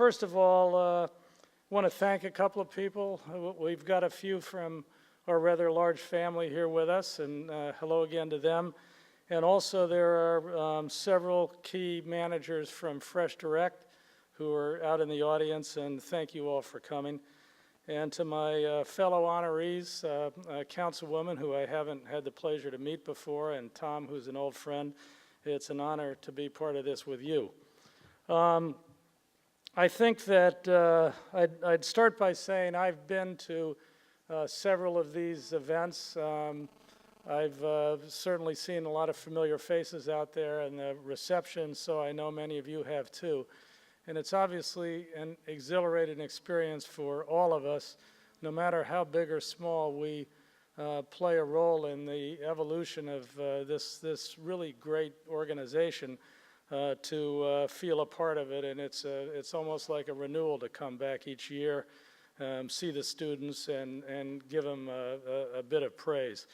first of all, want to thank a couple of people. We've got a few from our rather large family here with us, and hello again to them. And also there are several key managers from FreshDirect who are out in the audience, and thank you all for coming. And to my fellow honorees, Councilwoman, who I haven't had the pleasure to meet before, and Tom, who's an old friend, it's an honor to be part of this with you. I think that I'd start by saying I've been to several of these events. I've certainly seen a lot of familiar faces out there in the reception, so I know many of you have too. And it's obviously an exhilarating experience for all of us, no matter how big or small we play a role in the evolution of this really great organization, to feel a part of it. And it's almost like a renewal to come back each year, see the students and give them a bit of praise.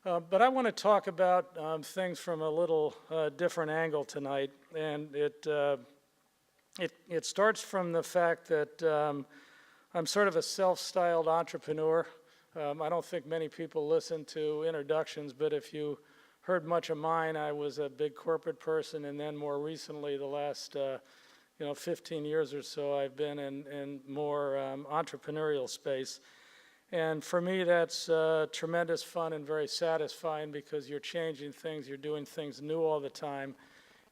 But I want to talk about things from a little different angle tonight, and it starts from the fact that I'm sort of a self-styled entrepreneur. I don't think many people listen to introductions, but if you heard much of mine, I was a big corporate person, and then more recently, the last 15 years or so, I've been in more entrepreneurial space. And for me, that's tremendous fun and very satisfying because you're changing things, you're doing things new all the time.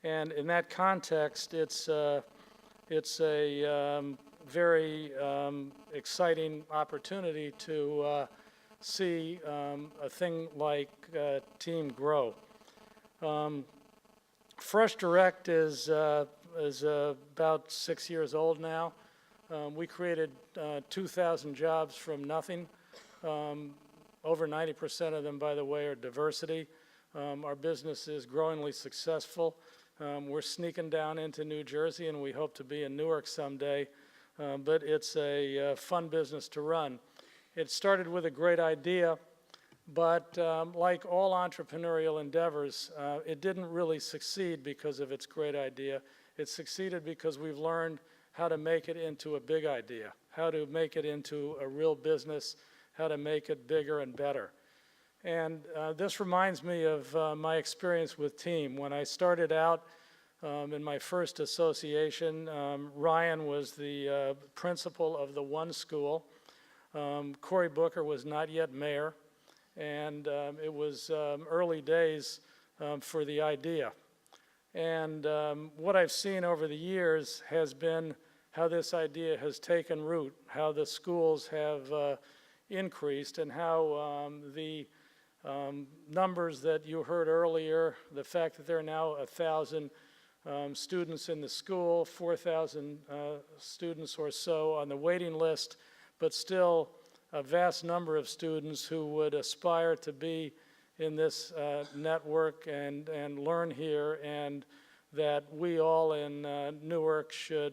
And in that context, it's a very exciting opportunity to see a thing like Team Grow. FreshDirect is about 6 years old now. We created 2,000 jobs from nothing. Over 90% of them, by the way, are diversity. Our business is growingly successful. We're sneaking down into New Jersey, and we hope to be in Newark someday. But it's a fun business to run. It started with a great idea, but like all entrepreneurial endeavors, it didn't really succeed because of its great idea. It succeeded because we've learned how to make it into a big idea, how to make it into a real business, how to make it bigger and better. And this reminds me of my experience with Team. When I started out in my first association, Ryan was the principal of the one school. Cory Booker was not yet mayor, and it was early days for the idea. And what I've seen over the years has been how this idea has taken root, how the schools have increased, and how the numbers that you heard earlier, the fact that there are now 1,000 students in the school, 4,000 students or so on the waiting list, but still a vast number of students who would aspire to be in this network and learn here, and that we all in Newark should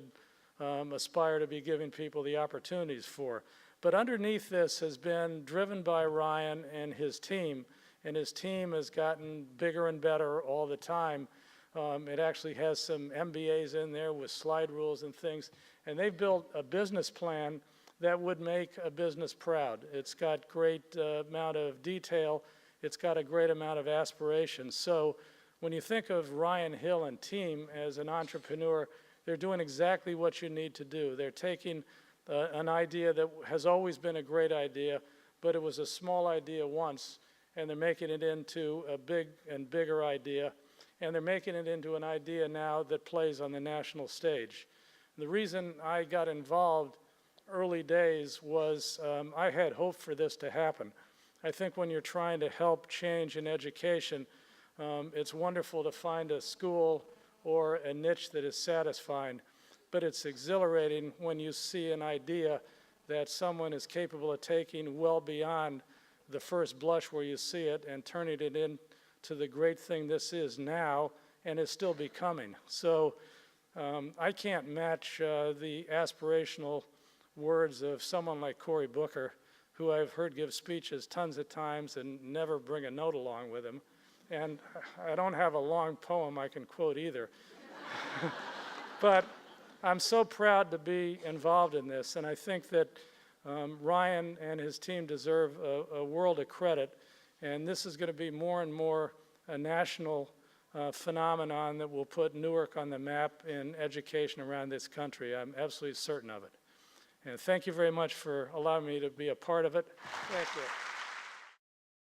aspire to be giving people the opportunities for. But underneath this has been driven by Ryan and his team has gotten bigger and better all the time. It actually has some MBAs in there with slide rules and things, and they've built a business plan that would make a business proud. It's got great amount of detail. It's got a great amount of aspiration. So when you think of Ryan Hill and Team as an entrepreneur, they're doing exactly what you need to do. They're taking an idea that has always been a great idea, but it was a small idea once, and they're making it into a big and bigger idea, and they're making it into an idea now that plays on the national stage. The reason I got involved early days was I had hope for this to happen. I think when you're trying to help change in education, it's wonderful to find a school or a niche that is satisfying, but it's exhilarating when you see an idea that someone is capable of taking well beyond the first blush where you see it and turning it into the great thing this is now and is still becoming. So I can't match the aspirational words of someone like Cory Booker, who I've heard give speeches tons of times and never bring a note along with him. And I don't have a long poem I can quote either. But I'm so proud to be involved in this, and I think that Ryan and his team deserve a world of credit, and this is going to be more and more a national phenomenon that will put Newark on the map in education around this country. I'm absolutely certain of it. And thank you very much for allowing me to be a part of it. Thank you.